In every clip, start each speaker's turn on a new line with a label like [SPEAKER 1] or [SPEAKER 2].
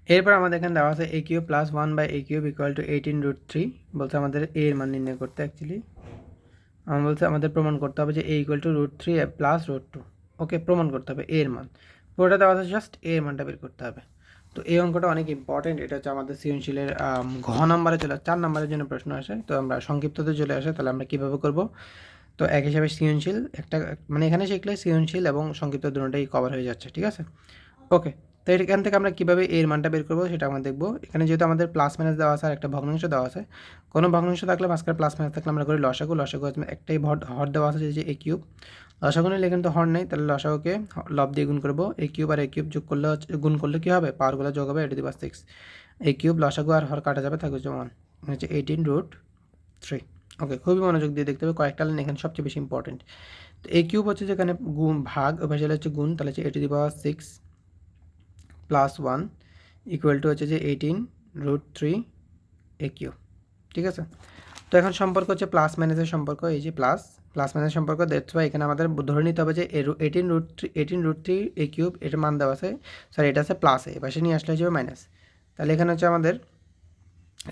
[SPEAKER 1] এরপর আমাদের এখানে দেওয়া আছে a cube plus 1/a³ equal to 18√3। বলছে আমাদের এ এর মান নির্ণয় করতে। অ্যাকচুয়ালি আমার বলছে আমাদের প্রমাণ করতে হবে যে a ইকুয়াল টু √3 প্লাস √2। ওকে, প্রমাণ করতে হবে এর মান। পুরোটা দেওয়া আছে, জাস্ট এর মানটা বের করতে হবে। তো এই অঙ্কটা অনেক ইম্পর্টেন্ট। এটা হচ্ছে আমাদের সৃজনশীলের ঘ নাম্বারে চলে 4 নাম্বারের জন্য প্রশ্ন আসে। তো আমরা সংক্ষিপ্ততে চলে আসে, তাহলে আমরা কীভাবে করব? তো এক হিসাবে সৃজনশীল একটা মানে এখানে শিখলে সৃজনশীল এবং সংক্ষিপ্ত দুটোটাই কভার হয়ে যাচ্ছে, ঠিক আছে? ওকে, তো এখান থেকে আমরা কীভাবে এর মানটা বের করবো সেটা আমরা দেখবো। এখানে যেহেতু আমাদের প্লাস মাইনাস দেওয়া আছে আর একটা ভগ্নাংশ দেওয়া আছে, কোনো ভগ্নাংশ থাকলে মাঝখানে প্লাস মাইনাস থাকলে আমরা করি লসাগু। লসাগু একটাই হর দেওয়া আছে যে এ কিউব। লসাগু নিলে কিন্তু হর নেই, তাহলে লসাগুকে লব দিয়ে গুণ করবো। এ কিউব আর এ কিউব যোগ করলে গুণ করলে কী হবে? পাওয়ারগুলো যোগ হবে, e⁻6। এ কিউব লসাগু আর হর কাটা যাবে, থাকবে হচ্ছে 1, হচ্ছে 18√3। ওকে, খুবই মনোযোগ দিয়ে দেখতে হবে, কয়েকটা লাইন এখানে সবচেয়ে বেশি ইম্পর্টেন্ট। তো এ কিউব হচ্ছে যেখানে গুণ ভাগ, ওই পাশে হচ্ছে গুণ, তাহলে হচ্ছে e⁻6 প্লাস 1 ইকুয়াল টু হচ্ছে যে 18√3 এ কিউব, ঠিক আছে? তো এখন সম্পর্ক হচ্ছে প্লাস মাইনাসের সম্পর্ক, এই যে প্লাস মাইনাস সম্পর্ক। দ্যাটস ওয়াই এখানে আমাদের ধরে নিতে হবে যে 18√3 এ কিউব, এটার মান দেওয়া আছে, সরি এটা আছে প্লাস, এ পাশে নিয়ে আসলে হয়ে যাবে মাইনাস। তাহলে এখানে হচ্ছে আমাদের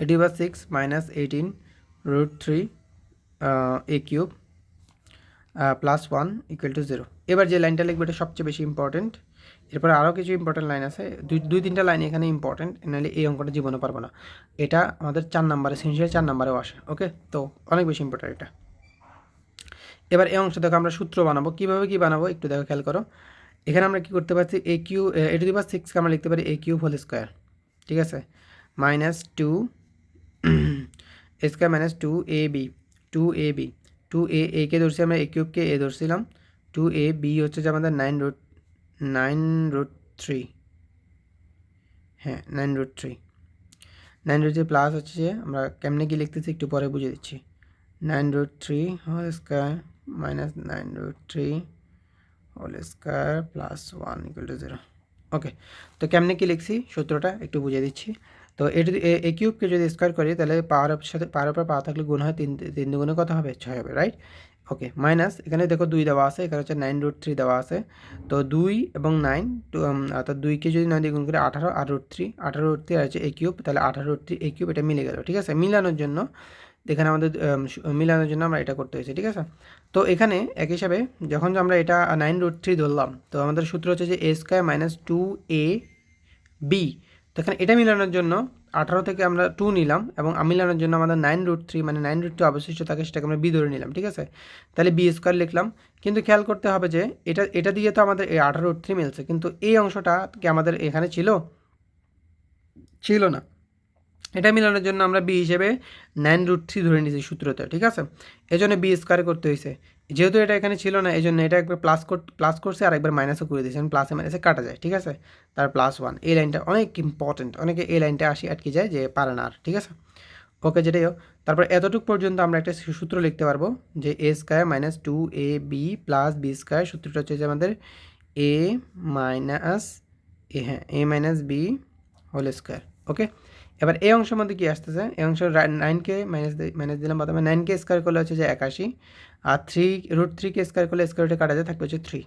[SPEAKER 1] e⁻6 minus 18√3 A cube plus 1 equal to 0। এবার যে লাইনটা লিখবে এটা সবচেয়ে বেশি ইম্পর্টেন্ট। এরপরে আরও কিছু ইম্পর্টেন্ট লাইন আছে, দুই তিনটা লাইন এখানে ইম্পর্টেন্ট, নাহলে এই অঙ্কটা জীবনে পারবো না। এটা আমাদের 4 নাম্বারে, সৃজনশীলের 4 নাম্বারেও আসে। ওকে, তো অনেক বেশি ইম্পর্টেন্ট এটা। এবার এই অংশ দেখো আমরা সূত্র বানাবো। কীভাবে কী বানাবো একটু দেখো, খেয়াল করো। এখানে আমরা কী করতে পারছি? এ কিউ e⁻6কে আমরা লিখতে পারি এ কিউব হোল স্কোয়ার, ঠিক আছে? Minus 2 square minus 2ab 2a কে ধরছি আমরা, এ কিউবকে এ ধরছিলাম, 2ab হচ্ছে যে আমাদের 9√3, হ্যাঁ 9√3 প্লাস হচ্ছে যে আমরা কেমনে কি লিখতেছি একটু পরে বুঝে দিচ্ছি। 9√3 whole square minus 9√3 whole square plus 1 equal to 0। Okay, তো কেমনে কি লিখছি সূত্রটা একটু বুঝিয়ে দিচ্ছি। তো এটা এ কিউবকে যদি স্কোয়ার করি তাহলে পাওয়ারের সাথে পাওয়ারের উপর পাওয়ার থাকলে গুণ হয়, 3 দুগুণে কত হবে? 6 হবে, রাইট? ওকে, মাইনাস এখানে দেখো 2 দেওয়া আছে, এখানে হচ্ছে 9√3 দেওয়া আছে। তো 2 এবং 9 অর্থাৎ 2কে যদি 9 দিয়ে গুণ করি 18 আর √3 আর হচ্ছে এ কিউব, তাহলে 18√3 এ কিউব, এটা মিলে গেল, ঠিক আছে? মিলানোর জন্য এখানে আমাদের মিলানোর জন্য আমরা এটা করতে হয়েছে, ঠিক আছে? তো এখানে এক হিসাবে যখন আমরা এটা 9√3 ধরলাম, তো আমাদের সূত্র হচ্ছে যে a স্কোয়ার মাইনাস 2ab। তো এখানে এটা মিলানোর জন্য 18 থেকে আমরা 2 নিলাম, এবং মিলানোর জন্য আমাদের 9√3 মানে 9√2 অবশিষ্ট থাকে, সেটাকে আমরা b ধরে নিলাম, ঠিক আছে? তাহলে b স্কোয়ার লিখলাম। কিন্তু খেয়াল করতে হবে যে এটা দিয়ে তো আমাদের এই 18√3 মিলছে, কিন্তু এই অংশটা কি আমাদের এখানে ছিল না। এটা মিলানোর জন্য আমরা বি হিসেবে 9√3 ধরে নিয়েছি সূত্রতে, ঠিক আছে? এই জন্য বি স্কোয়ার করতে হয়েছে। যেহেতু এটা এখানে ছিল না, এই জন্য এটা একবার প্লাস করছে আর একবার মাইনাসও করে দিয়েছে, প্লাসে মাইনাসে কাটা যায়, ঠিক আছে? তার প্লাস 1, এই লাইনটা অনেক ইম্পর্টেন্ট, অনেকে এই লাইনটা আটকে যায় যে পারে না আর, ঠিক আছে? ওকে, যেটাই হোক, তারপর এতটুকু পর্যন্ত আমরা একটা সূত্র লিখতে পারবো যে a square minus 2ab plus b square. সূত্রটা হচ্ছে যে আমাদের a minus a minus b whole square. Okay, এবার এই অংশের মধ্যে কী আসতেছে? এই অংশ 9কে মাইনাস দিলাম, প্রথমে 9কে স্কোয়ার করলে হচ্ছে যে 81, আর 3√3কে স্কোয়ার করলে স্কোয়ার রুটে কাটা যায়, থাকবে হচ্ছে 3।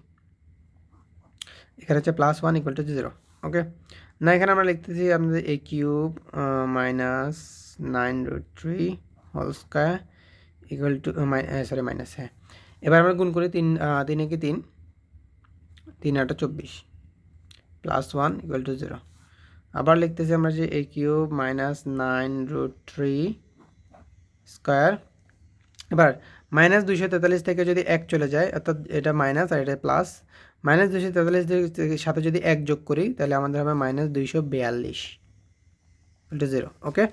[SPEAKER 1] এখানে হচ্ছে প্লাস 1 ইকুয়াল টু 0। ওকে, না এখানে আমরা লিখতেছি আমাদের a cube minus 9√3 whole square equal to minus, হ্যাঁ। এবার আমরা গুণ করি, 3 একে 3, 3 8 24 প্লাস 1 ইকুয়াল টু 0। আবার লিখতেছি আমরা যে এ কিউব মাইনাস 9√3 স্কোয়ার। এবার মাইনাস 243 থেকে যদি 1 চলে যায়, অর্থাৎ এটা মাইনাস আর এটা প্লাস, মাইনাস 243 সাথে যদি 1 যোগ করি তাহলে আমাদের হবে মাইনাস 242 ইন্টু 0। ওকে,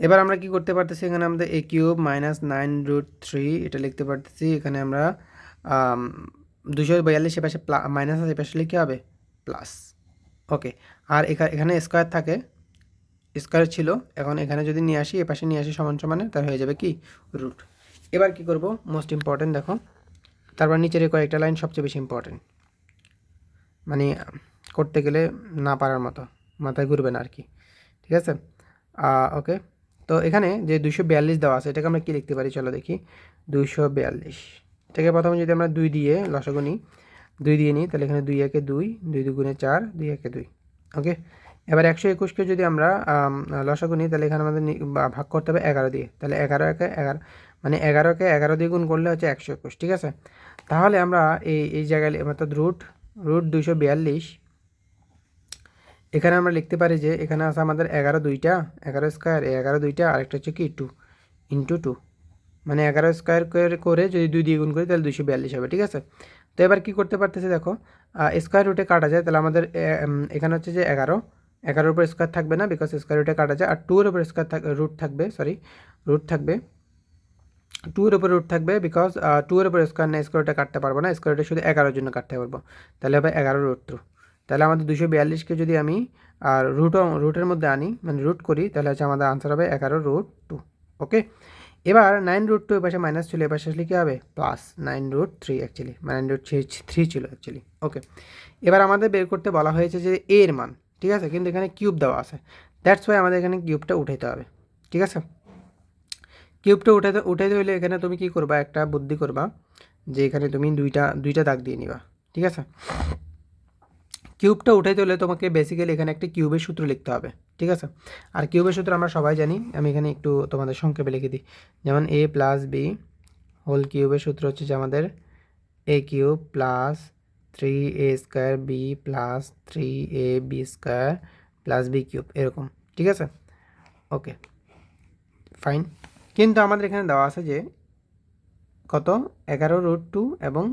[SPEAKER 1] এবার আমরা কি করতে পারতেছি? এখানে আমাদের এ কিউব মাইনাস 9√3 এটা লিখতে পারতেছি। এখানে আমরা 242 পাশে মাইনাস আছে, পাশে লিখে হবে প্লাস। ওকে, আর এখানে স্কোয়ার থাকে, স্কোয়ার ছিল, এখন এখানে যদি নিয়ে আসি, এপাশে নিয়ে আসি সমান সমানে, তার হয়ে যাবে কি রুট। এবার কি করব? মোস্ট ইম্পর্টেন্ট দেখো, তারপর নিচের কয়েকটা লাইন সবচেয়ে বেশি ইম্পর্টেন্ট, মানে করতে গেলে না পারার মতো, মাথায় ঘুরবে না আর কি, ঠিক আছে? ওকে, তো এখানে যে 242 দেওয়া আছে, এটাকে আমরা কী লিখতে পারি? চলো দেখি। 242, এটাকে প্রথমে যদি আমরা 2 দিয়ে লসাগু নিই, 2 দিয়ে নিই, তাহলে এখানে 2 একে 2, 2 দুগুণে 4, 2 একে 2। ওকে, এবার 121কে যদি আমরা লসাগু নিই, তাহলে এখানে আমাদের ভাগ করতে হবে 11 দিয়ে, তাহলে 11 একে 11, মানে 11কে 11 দিয়ে গুণ করলে হচ্ছে 121, ঠিক আছে। তাহলে আমরা এই জায়গায় অর্থাৎ রুট 242, এখানে আমরা লিখতে পারি যে এখানে আছে আমাদের 11 দুইটা, 11 স্কোয়ার, 11 দুইটা, আরেকটা হচ্ছে কি 2 ইন্টু 2, মানে 11 স্কোয়ার করে যদি 2 দিয়ে গুণ করি তাহলে 242 হবে, ঠিক আছে। তো এবার কী করতে পারতেছি দেখো, স্কোয়ার রুটে কাটা যায়, তাহলে আমাদের এখানে হচ্ছে যে 11 উপর স্কোয়ার থাকবে না, বিকজ স্কোয়ার রুটে কাটা যায়, আর 2 এর উপর রুট থাকবে, রুট থাকবে 2 এর উপর রুট থাকবে, বিকজ 2 এর উপর স্কোয়ার না, স্কোয়ার রুটে কাটতে পারবো না, স্কোয়ার রুটে শুধু 11 জন্য কাটতে পারবো, তাহলে হবে 11√2। তাহলে আমাদের 242কে যদি আমি আর রুটের মধ্যে আনি, মানে রুট করি, তাহলে হচ্ছে আমাদের আনসার হবে 11√2। ওকে, এবার 9√2 এ পাশে মাইনাস ছিল, এ পাশে আসলে কী হবে প্লাস 9√3, অ্যাকচুয়ালি 9√3 ছিল অ্যাকচুয়ালি। ওকে, এবার আমাদের বের করতে বলা হয়েছে যে এ এর মান, ঠিক আছে, কিন্তু এখানে কিউব দেওয়া আছে, দ্যাটস ওয়াই আমাদের এখানে কিউবটা উঠাইতে হবে, ঠিক আছে। কিউবটা উঠাইতে হলে এখানে তুমি কি করবা, একটা বুদ্ধি করবা যে এখানে তুমি দুইটা দাগ দিয়ে নিবা, ঠিক আছে। কিউবটা উঠাইতে হলে তোমাকে বেসিক্যালি এখানে একটা কিউবের সূত্র লিখতে হবে, ঠিক আছে। আর কিউবের সূত্র আমরা সবাই জানি, আমি এখানে একটু তোমাদের সংক্ষেপে লিখে দিই, যেমন a প্লাস বি হোল কিউবের সূত্র হচ্ছে যে আমাদের a cube plus 3a square B plus 3ab square plus B cube, এরকম, ঠিক আছে। ওকে, ফাইন, কিন্তু আমাদের এখানে দেওয়া আছে যে কত 11√2 এবং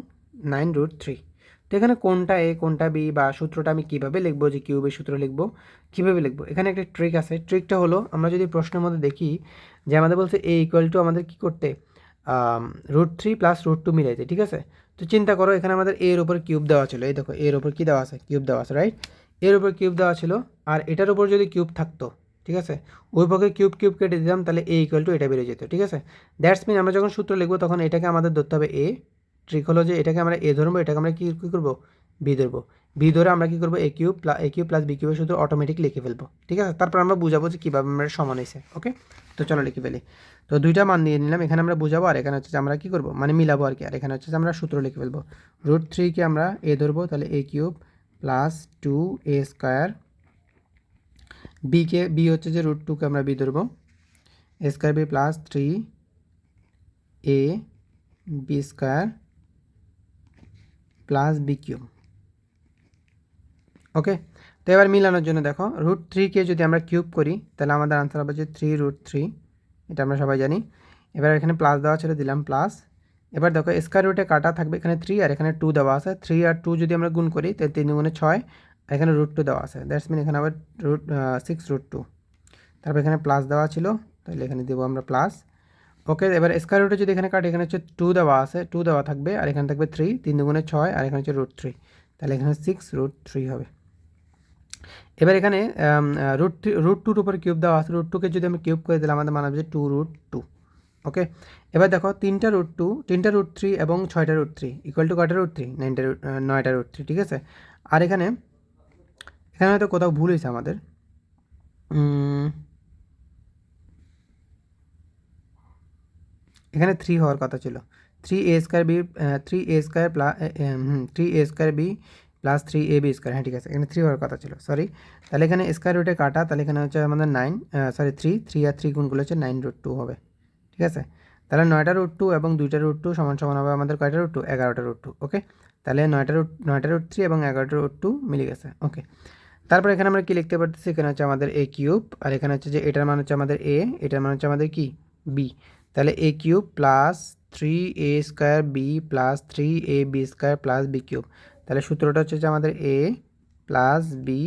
[SPEAKER 1] 9√3, তো এখানে কোনটা এ কোনটা বি বা সূত্রটা আমি কীভাবে লিখবো, যে কিউবের সূত্র লিখবো কীভাবে লিখবো, এখানে একটা ট্রিক আছে। ট্রিকটা হলো, আমরা যদি প্রশ্নের মধ্যে দেখি যে আমাদের বলছে a ইকুয়াল টু আমাদের কী করতে √3 প্লাস √2 মিলাইতে, ঠিক আছে। তো চিন্তা করো এখানে আমাদের এর উপর কিউব দেওয়া ছিল, এই দেখো এর উপর কী দেওয়া আছে, কিউব দেওয়া আছে, রাইট, এর উপর কিউব দেওয়া ছিল, আর এটার উপর যদি কিউব থাকতো, ঠিক আছে, ওই পক্ষে কিউব কেটে দিতাম, তাহলে a ইকুয়াল টু এটা বেরিয়ে যেত, ঠিক আছে। দ্যাটস মিন আমরা যখন সূত্র লিখবো তখন এটাকে আমাদের ধরতে হবে a, ট্রিক হলো যে এটাকে আমরা এ ধরবো, এটাকে আমরা কী করবো বি ধরবো, বি ধরে আমরা কী করবো এ কিউব প্লাস বি কিউবের সূত্র অটোমেটিক লিখে ফেলবো, ঠিক আছে। তারপর আমরা বুঝাবো যে কীভাবে আমরা সমান হয়েছে। ওকে, তো চলো লিখে ফেলি। তো দুইটা মান দিয়ে নিলাম, এখানে আমরা বুঝাবো, আর এখানে হচ্ছে যে আমরা কী করবো মানে মিলাবো আর কি, আর এখানে হচ্ছে যে আমরা সূত্র লিখে ফেলবো। √3কে আমরা এ ধরবো, তাহলে a cube plus 2a square, b হচ্ছে যে √2কে আমরা বি ধরবো, a square B plus 3a b square plus B cube. Okay, তো এবার মিলানোর জন্য দেখো √3কে যদি আমরা কিউব করি তাহলে আমাদের আনসার হবে যে 3√3, এটা আমরা সবাই জানি। এবার এখানে প্লাস দেওয়া ছিল, দিলাম প্লাস। এবার দেখো স্কোয়ার রুটে কাটা থাকবে, এখানে 3 আর এখানে 2 দেওয়া আছে, 3 আর 2 যদি আমরা গুণ করি তাহলে 3 গুণে 6, আর এখানে √2 দেওয়া আছে, দ্যাটস মিন এখানে আবার 6√2, তারপর এখানে প্লাস দেওয়া ছিল, তাহলে এখানে দেবো আমরা প্লাস। ওকে, এবার স্কোয়ার রুটে যদি এখানে কাটি, এখানে হচ্ছে 2 দেওয়া আছে, 2 দেওয়া থাকবে, আর এখানে থাকবে 3, 3 গুণে 6, আর এখানে হচ্ছে √3, তাহলে এখানে 6√3 হবে। এবার এখানে √2 উপর কিউব দেওয়া আছে, √2কে যদি আমি কিউব করে দিলে আমাদের মান হবে যে 2√2। ওকে, এবার দেখো 3টা √3 এবং 6টা √3 ইকুয়াল টু কয়টা √3, 9টা √3, ঠিক আছে। আর এখানে হয়তো কোথাও ভুল হয়েছে আমাদের, এখানে 3 হওয়ার কথা ছিল, 3a square B 3a square plus 3a square B plus 3ab square, হ্যাঁ ঠিক আছে, এখানে 3 হওয়ার কথা ছিল, সরি। তাহলে এখানে স্কোয়ার রুটে কাটা, তাহলে এখানে হচ্ছে আমাদের 3 আর 3 গুণগুলো হচ্ছে 9√2 হবে, ঠিক আছে। তাহলে 9টা √2 এবং 2টা √2 সমান সমান হবে আমাদের কয়টা √2, 11টা √2। ওকে, তাহলে 9টা √3 এবং 11টা √2 মিলে গেছে। ওকে, তারপর এখানে আমরা কি লিখতে পারতেছি, এখানে হচ্ছে আমাদের a কিউব, আর এখানে হচ্ছে যে এটার মান হচ্ছে আমাদের a, এটার মান হচ্ছে আমাদের কি b, তাহলে a cube plus 3a square B plus 3ab square plus B cube, তাহলে সূত্রটা হচ্ছে যে আমাদের a plus B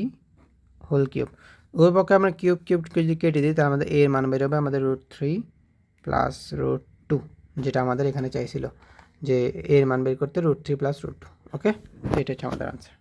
[SPEAKER 1] whole cube, ওই পক্ষে আমরা কিউব যদি কেটে দিই তাহলে আমাদের a এর মান বেরোবে আমাদের √3 প্লাস √2, যেটা আমাদের এখানে চাইছিল যে এর মান বের করতে √3 প্লাস √2। ওকে, এটা হচ্ছে আমাদের আনসার।